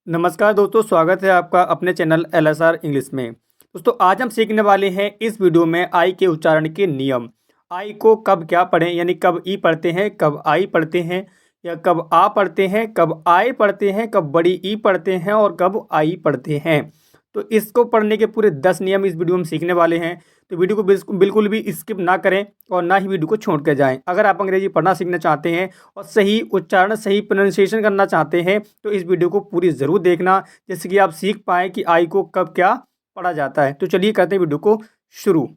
नमस्कार दोस्तों, स्वागत है आपका अपने चैनल एलएसआर इंग्लिश में। दोस्तों आज हम सीखने वाले हैं इस वीडियो में आई के उच्चारण के नियम। आई को कब क्या पढ़ें, यानी कब ई पढ़ते हैं, कब आई पढ़ते हैं, या कब आ पढ़ते हैं, कब आए पढ़ते हैं, कब बड़ी ई पढ़ते हैं और कब आई पढ़ते हैं। तो इसको पढ़ने के पूरे 10 नियम इस वीडियो में सीखने वाले हैं। तो वीडियो को बिल्कुल भी स्किप ना करें और ना ही वीडियो को छोड़ कर जाएं। अगर आप अंग्रेजी पढ़ना सीखना चाहते हैं और सही उच्चारण, सही प्रोनाउंसिएशन करना चाहते हैं तो इस वीडियो को पूरी ज़रूर देखना, जिससे कि आप सीख पाएँ कि आई को कब क्या पढ़ा जाता है। तो चलिए करते हैं वीडियो को शुरू।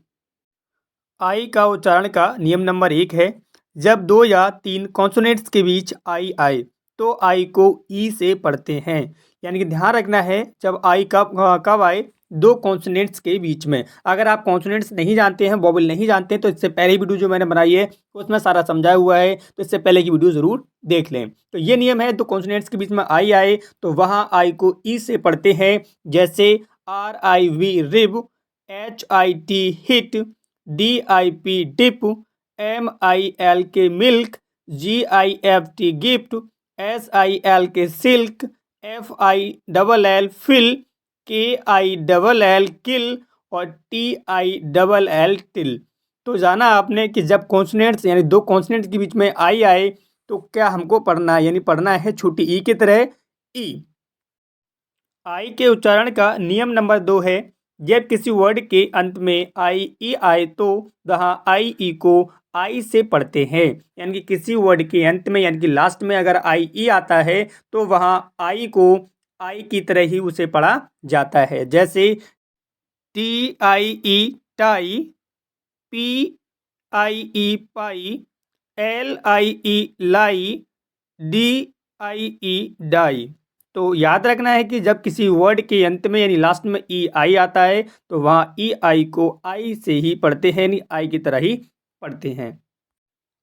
आई का उच्चारण का नियम नंबर 1 है, जब 2 या 3 कॉन्सोनेंट्स के बीच आई आए तो आई को ई से पढ़ते हैं। यानी कि ध्यान रखना है, जब आई कब कब आए, 2 कॉन्सोनेंट्स के बीच में। अगर आप कॉन्सोनेंट्स नहीं जानते हैं, वोवेल नहीं जानते हैं, तो इससे पहले वीडियो जो मैंने बनाई है उसमें सारा समझाया हुआ है, तो इससे पहले की वीडियो ज़रूर देख लें। तो ये नियम है, 2 कॉन्सोनेंट्स के बीच में आई आए तो वहाँ आई को ई से पढ़ते हैं। जैसे RIV rib, HIT hit, DIP dip, MILK milk, GIFT gift, SILK silk, FILL fill, KILL kill और TILL टिल। तो जाना आपने कि जब कॉन्सोनेंट्स यानी 2 कॉन्सोनेंट्स के बीच में आई आए तो क्या हमको पढ़ना है, यानी पढ़ना है छोटी ई की तरह ई। आई के उच्चारण का नियम नंबर 2 है, जब किसी वर्ड के अंत में आई ई आए तो वहाँ आई ई को आई से पढ़ते हैं। यानी कि किसी वर्ड के अंत में यानी कि लास्ट में अगर आई ई आता है तो वहाँ आई को आई की तरह ही उसे पढ़ा जाता है। जैसे TIE टाई, PIE पाई, LIE लाई, DIE डाई। तो याद रखना है कि जब किसी वर्ड के अंत में यानी लास्ट में ई आई आता है तो वहाँ ई आई को आई से ही पढ़ते हैं, यानी आई की तरह ही पढ़ते हैं।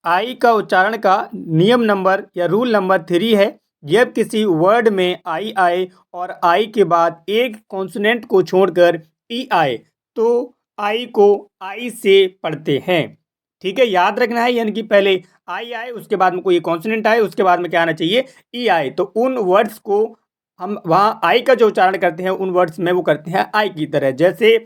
आई का उच्चारण का नियम नंबर या रूल नंबर 3 है, जब किसी वर्ड में आई आए और आई के बाद एक कॉन्सोनेंट को छोड़कर ई आए तो आई को आई से पढ़ते हैं। ठीक है, याद रखना है, यानी कि पहले आई आए, उसके बाद में कोई कॉन्सोनेंट आए, उसके बाद में क्या आना चाहिए, ई आए। तो उन वर्ड्स को हम वहाँ आई का जो उच्चारण करते हैं उन वर्ड्स में वो करते हैं आई की तरह। जैसे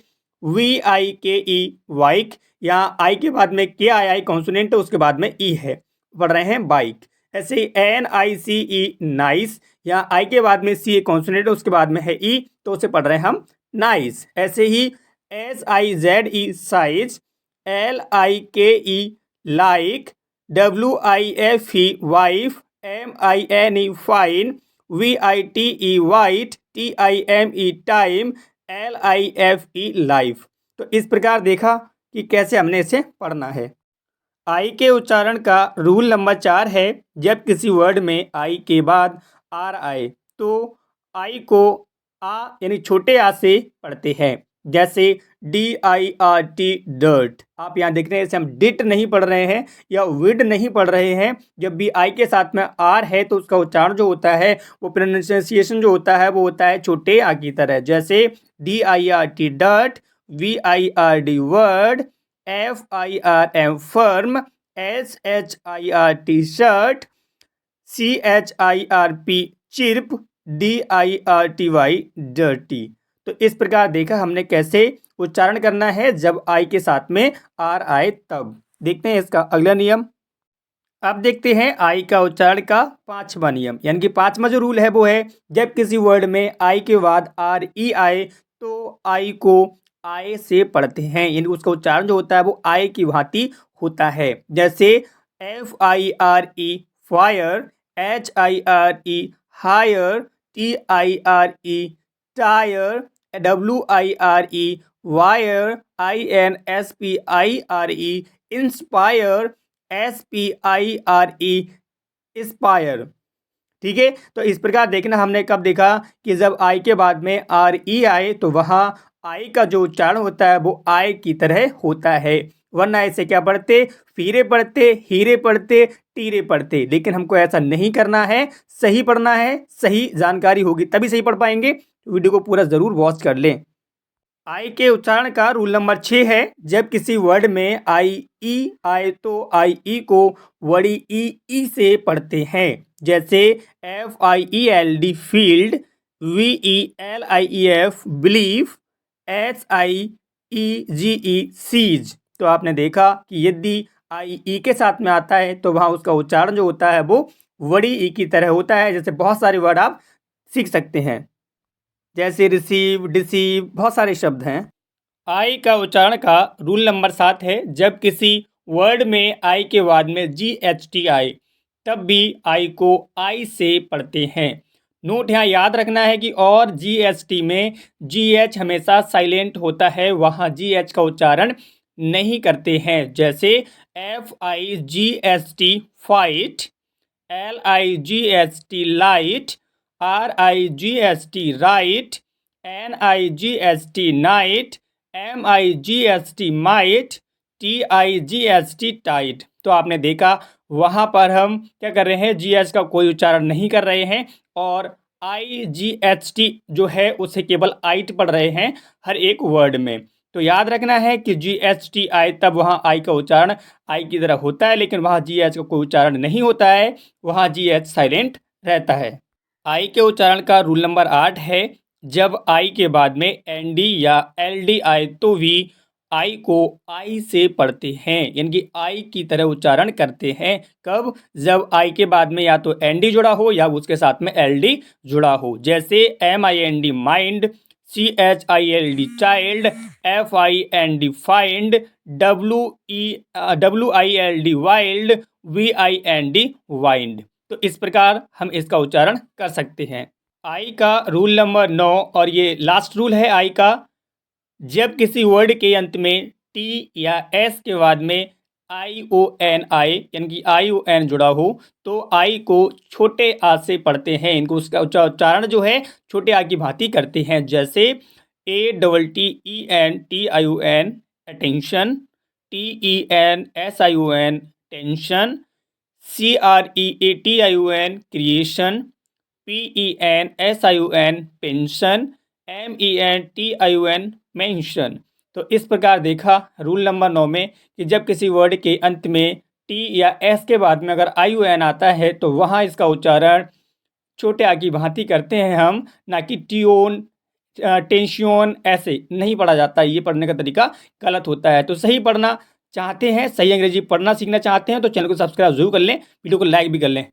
VIKE वाइक, यहाँ आई के बाद में KII कॉन्सोनेंट है, उसके बाद में ई है, पढ़ रहे हैं बाइक। ऐसे NICE नाइस, यहाँ आई के बाद में सी कॉन्सोनेंट है, उसके बाद में है ई, तो उसे पढ़ रहे हैं हम नाइस। ऐसे ही SIZE size, LIKE like, WIFE wife, MINE fine, VITE white, TIME time, LIFE life. तो इस प्रकार देखा कि कैसे हमने इसे पढ़ना है। आई के उच्चारण का रूल नंबर 4 है, जब किसी वर्ड में आई के बाद आर आए तो आई को आ यानी छोटे आ से पढ़ते हैं। जैसे DIRT डर्ट, आप यहाँ देख रहे हैं, इसे हम डिट नहीं पढ़ रहे हैं या विड नहीं पढ़ रहे हैं। जब भी आई के साथ में आर है तो उसका उच्चारण जो होता है, वो प्रोनाउंसिएशन जो होता है वो होता है छोटे आ की तरह। जैसे DIRT dirt, VIRD word, FIRM firm, SHIRT shirt, CHIRP chirp, DIRTY dirty. तो इस प्रकार देखा हमने कैसे उच्चारण करना है जब आई के साथ में आर आए तब। देखते हैं इसका अगला नियम। अब देखते हैं आई का उच्चारण का 5वां नियम, यानी कि 5वां जो रूल है वो है, जब किसी वर्ड में आई के बाद RE आए तो आई को आय से पढ़ते हैं, यानी उसका उच्चारण जो होता है वो आय की भांति होता है। जैसे FIRE fire, HIRE hire, TIRE tire, WIRE wire, INSPIRE inspire, SPIRE spire. ठीक है, तो इस प्रकार देखना हमने कब देखा कि जब आई के बाद में RE आए तो वहाँ आई का जो उच्चारण होता है वो आई की तरह होता है, वरना ऐसे क्या पढ़ते, फीरे पढ़ते, हीरे पढ़ते, टीरे पढ़ते। लेकिन हमको ऐसा नहीं करना है, सही पढ़ना है, सही जानकारी होगी तभी सही पढ़ पाएंगे। वीडियो को पूरा ज़रूर वॉच कर लें। आई के उच्चारण का रूल नंबर 6 है, जब किसी वर्ड में आई ई आए तो आई ई को बड़ी ई से पढ़ते हैं। जैसे FIELD field, VELIEF believe, SIEGE siege. तो आपने देखा कि यदि आई ई के साथ में आता है तो वहाँ उसका उच्चारण जो होता है वो बड़ी ई की तरह होता है। जैसे बहुत सारे वर्ड आप सीख सकते हैं, जैसे रिसीव, डिसीव, बहुत सारे शब्द हैं। आई का उच्चारण का रूल नंबर 7 है, जब किसी वर्ड में आई के बाद में GHT आए तब भी आई को आई से पढ़ते हैं। नोट यहाँ याद रखना है कि और GHT में GH हमेशा साइलेंट होता है, वहाँ GH का उच्चारण नहीं करते हैं। जैसे FIGST fight, LIGST light, RIGST right, NIGST night, MIGST might, TIGST tight. तो आपने देखा वहाँ पर हम क्या कर रहे हैं, GH का कोई उच्चारण नहीं कर रहे हैं और IGHT जो है उसे केवल आइट पढ़ रहे हैं हर एक वर्ड में। तो याद रखना है कि GHT आए तब वहाँ आई का उच्चारण आई की तरह होता है, लेकिन वहाँ GH का कोई उच्चारण नहीं होता है, वहाँ GH साइलेंट रहता है। आई के उच्चारण का रूल नंबर 8 है, जब आई के बाद में ND या LD आए तो भी आई को आई से पढ़ते हैं, यानी कि आई की तरह उच्चारण करते हैं। कब? जब आई के बाद में या तो ND जुड़ा हो या उसके साथ में LD जुड़ा हो। जैसे MIND mind, CHILD child, FIND find, WILD wild, VIND wind. तो इस प्रकार हम इसका उच्चारण कर सकते हैं। आई का रूल नंबर 9 और ये लास्ट रूल है आई का, जब किसी वर्ड के अंत में T या S के बाद में ION आए, यानी कि ION जुड़ा हो, तो आई को छोटे आ से पढ़ते हैं। इनको उसका उच्चारण जो है छोटे आ की भांति करते हैं। जैसे ATTENTION attention, TENSION tension, CREATION creation, PENSION pension, MENTION mention. तो इस प्रकार देखा रूल नंबर 9 में कि जब किसी वर्ड के अंत में T या S के बाद में अगर ION आता है तो वहाँ इसका उच्चारण छोटे आ की भांति करते हैं हम, ना कि टियोन, टेंशियोन ऐसे नहीं पढ़ा जाता। ये पढ़ने का तरीका गलत होता है। तो सही पढ़ना चाहते हैं, सही अंग्रेजी पढ़ना सीखना चाहते हैं तो चैनल को सब्सक्राइब जरूर कर लें, वीडियो को लाइक भी कर लें।